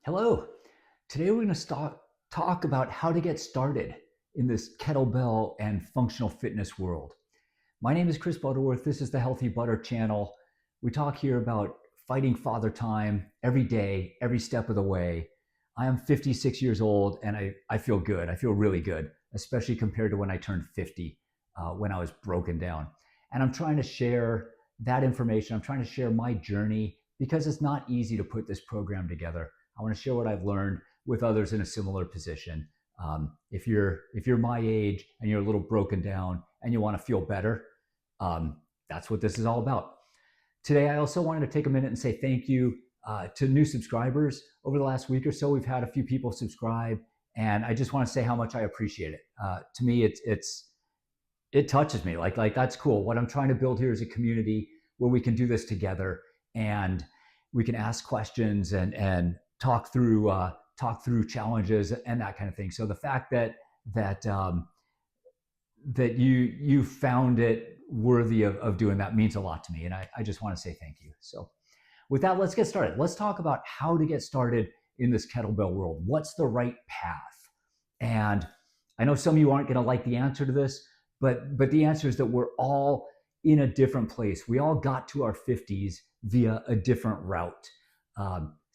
Hello. Today we're going to talk about how to get started in this kettlebell and functional fitness world. My name is Chris Butterworth. This is the Healthy Butter channel. We talk here about fighting father time every day, every step of the way. I am 56 years old and I feel good. I feel really good, especially compared to when I turned 50, when I was broken down. And I'm trying to share that information. I'm trying to share my journey because it's not easy to put this program together. I want to share what I've learned with others in a similar position. If you're my age and you're a little broken down and you want to feel better, that's what this is all about. Today, I also wanted to take a minute and say thank you to new subscribers. Over the last week or so, we've had a few people subscribe, and I just want to say how much I appreciate it. To me, it touches me. Like that's cool. What I'm trying to build here is a community where we can do this together, and we can ask questions and talk through challenges and that kind of thing. So the fact that you found it worthy of doing that means a lot to me, and I just want to say thank you. So with that, let's get started. Let's talk about how to get started in this kettlebell world. What's the right path? And I know some of you aren't going to like the answer to this, but the answer is that we're all in a different place. We all got to our 50s via a different route.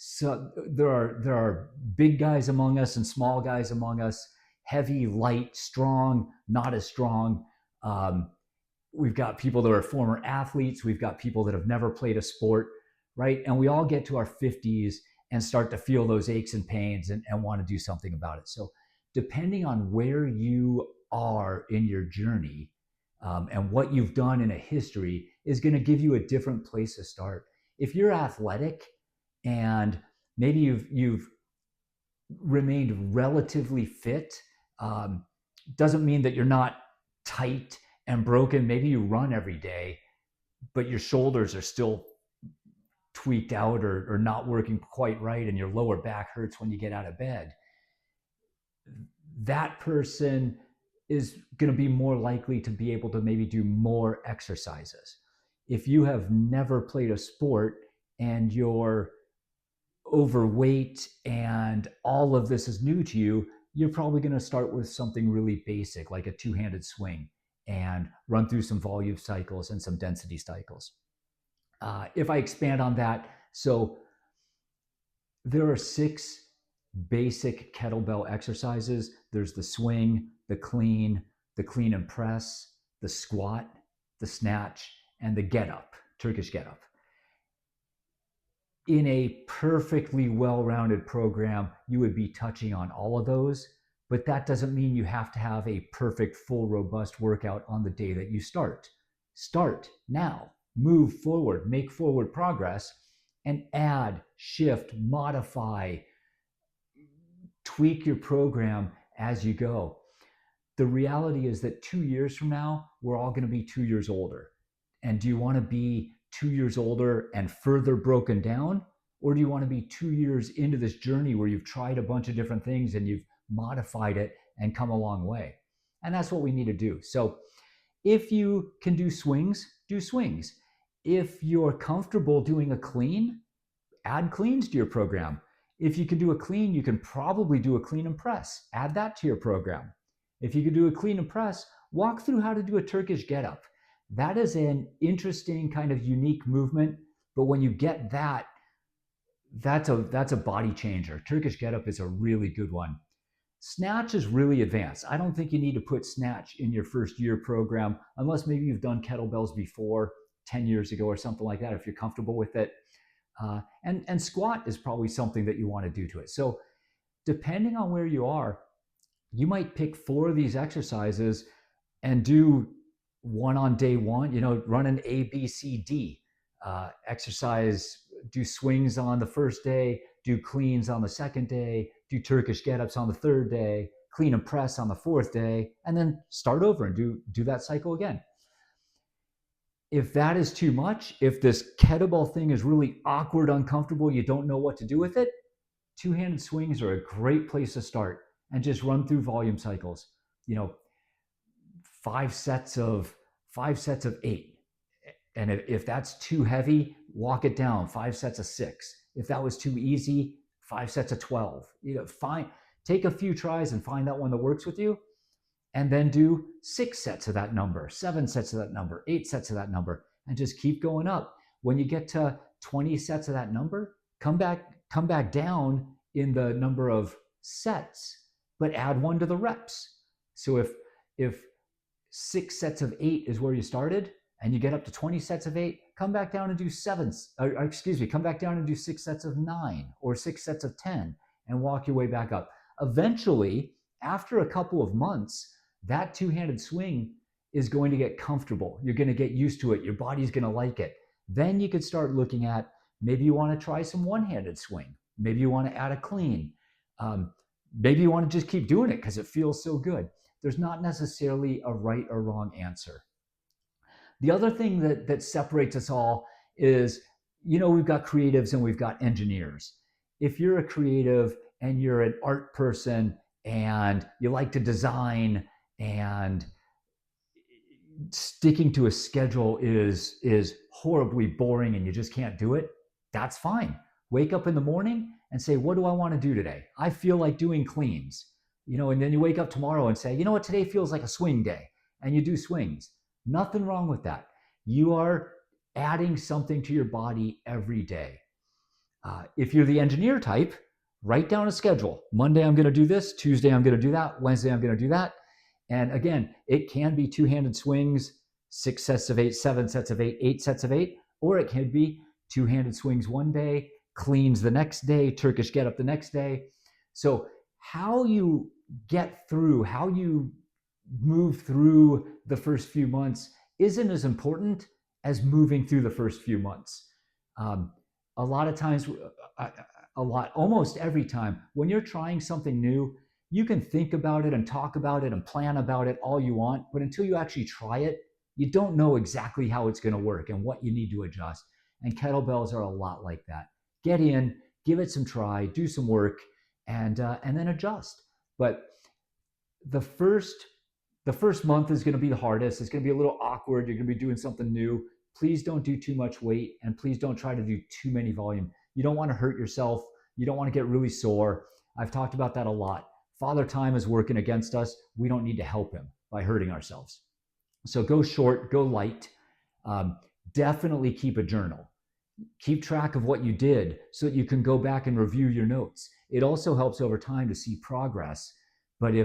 So there are big guys among us and small guys among us, heavy, light, strong, not as strong. We've got people that are former athletes. We've got people that have never played a sport, right? And we all get to our 50s and start to feel those aches and pains and want to do something about it. So depending on where you are in your journey and what you've done in a history is going to give you a different place to start. If you're athletic and maybe you've remained relatively fit, doesn't mean that you're not tight and broken. Maybe you run every day, but your shoulders are still tweaked out or not working quite right, and your lower back hurts when you get out of bed. That person is going to be more likely to be able to maybe do more exercises. If you have never played a sport and you're overweight and all of this is new to you, you're probably going to start with something really basic like a two-handed swing and run through some volume cycles and some density cycles. If I expand on that, so there are 6 basic kettlebell exercises. There's the swing, the clean and press, the squat, the snatch, and the get up, Turkish get up. In a perfectly well-rounded program, you would be touching on all of those, but that doesn't mean you have to have a perfect, full, robust workout on the day that you start. Start now, move forward, make forward progress, and add, shift, modify, tweak your program as you go. The reality is that 2 years from now, we're all going to be 2 years older. And do you want to be 2 years older and further broken down? Or do you want to be 2 years into this journey where you've tried a bunch of different things and you've modified it and come a long way? And that's what we need to do. So if you can do swings, do swings. If you're comfortable doing a clean, add cleans to your program. If you can do a clean, you can probably do a clean and press. Add that to your program. If you can do a clean and press, walk through how to do a Turkish get up. That is an interesting kind of unique movement, but when you get that, that's a body changer. Turkish get up is a really good one. Snatch is really advanced. I don't think you need to put snatch in your first year program unless maybe you've done kettlebells before 10 years ago or something like that, if you're comfortable with it. And squat is probably something that you want to do to it. So depending on where you are, you might pick 4 of these exercises and do one on day 1, run an A, B, C, D exercise, do swings on the first day, do cleans on the second day, do Turkish get-ups on the 3rd day, clean and press on the 4th day, and then start over and do that cycle again. If that is too much, if this kettlebell thing is really awkward, uncomfortable, you don't know what to do with it, two-handed swings are a great place to start and just run through volume cycles. 5 sets of 8. And if that's too heavy, walk it down, 5 sets of 6. If that was too easy, 5 sets of 12. Take a few tries and find that one that works with you, and then do 6 sets of that number, 7 sets of that number, 8 sets of that number, and just keep going up. When you get to 20 sets of that number, come back down in the number of sets, but add 1 to the reps. So if 6 sets of 8 is where you started, and you get up to 20 sets of 8, come back down and do come back down and do 6 sets of 9 or 6 sets of 10 and walk your way back up. Eventually, after a couple of months, that two-handed swing is going to get comfortable. You're going to get used to it. Your body's going to like it. Then you could start looking at, maybe you want to try some one-handed swing. Maybe you want to add a clean. Maybe you want to just keep doing it because it feels so good. There's not necessarily a right or wrong answer. The other thing that separates us all is, we've got creatives and we've got engineers. If you're a creative and you're an art person and you like to design, and sticking to a schedule is horribly boring and you just can't do it, that's fine. Wake up in the morning and say, what do I want to do today? I feel like doing cleans. And then you wake up tomorrow and say, what, today feels like a swing day, and you do swings. Nothing wrong with that. You are adding something to your body every day. If you're the engineer type, write down a schedule. Monday, I'm going to do this. Tuesday, I'm going to do that. Wednesday, I'm going to do that. And again, it can be two-handed swings, 6 sets of 8, 7 sets of 8, 8 sets of 8, or it can be two-handed swings one day, cleans the next day, Turkish get-up the next day. So how you get through, how you move through the first few months isn't as important as moving through the first few months. A lot of times, almost every time, when you're trying something new, you can think about it and talk about it and plan about it all you want, but until you actually try it, you don't know exactly how it's going to work and what you need to adjust. And kettlebells are a lot like that. Get in, give it some try, do some work, and then adjust. But the first month is going to be the hardest. It's going to be a little awkward. You're going to be doing something new. Please don't do too much weight, and please don't try to do too many volume. You don't want to hurt yourself. You don't want to get really sore. I've talked about that a lot. Father Time is working against us. We don't need to help him by hurting ourselves. So go short, go light. Definitely keep a journal. Keep track of what you did so that you can go back and review your notes. It also helps over time to see progress. But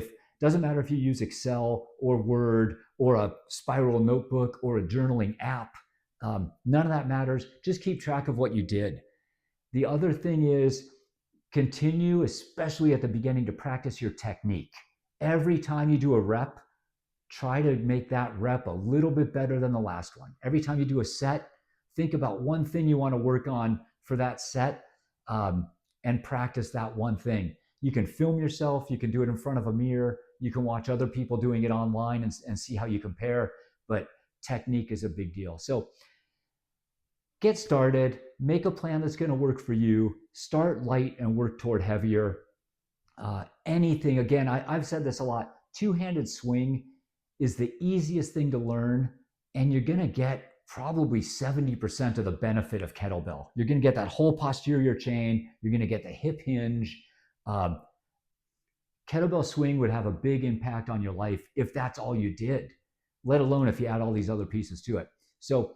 doesn't matter if you use Excel or Word or a spiral notebook or a journaling app, none of that matters. Just keep track of what you did. The other thing is, continue, especially at the beginning, to practice your technique. Every time you do a rep, try to make that rep a little bit better than the last one. Every time you do a set, think about one thing you want to work on for that set, and practice that one thing. You can film yourself. You can do it in front of a mirror. You can watch other people doing it online and see how you compare. But technique is a big deal. So get started. Make a plan that's going to work for you. Start light and work toward heavier. Anything, again, I've said this a lot, two-handed swing is the easiest thing to learn, and you're going to get probably 70% of the benefit of kettlebell. You're going to get that whole posterior chain. You're going to get the hip hinge. Kettlebell swing would have a big impact on your life if that's all you did, let alone if you add all these other pieces to it. So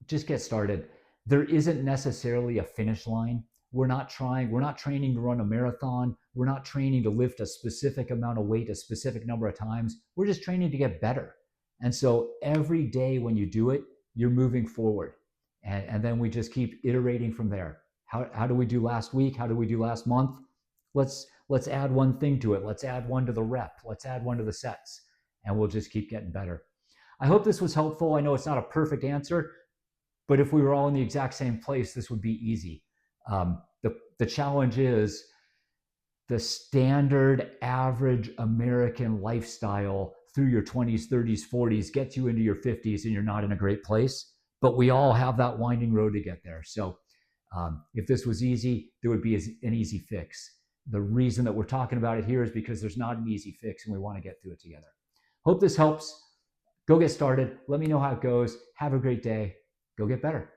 just get started. There isn't necessarily a finish line. We're not training to run a marathon. We're not training to lift a specific amount of weight a specific number of times. We're just training to get better. And so every day when you do it, you're moving forward. And then we just keep iterating from there. How do we do last week? How do we do last month? Let's add one thing to it. Let's add one to the rep. Let's add one to the sets. And we'll just keep getting better. I hope this was helpful. I know it's not a perfect answer, but if we were all in the exact same place, this would be easy. The challenge is the standard average American lifestyle through your 20s, 30s, 40s gets you into your 50s and you're not in a great place, but we all have that winding road to get there. So if this was easy, there would be an easy fix. The reason that we're talking about it here is because there's not an easy fix and we want to get through it together. Hope this helps. Go get started. Let me know how it goes. Have a great day. Go get better.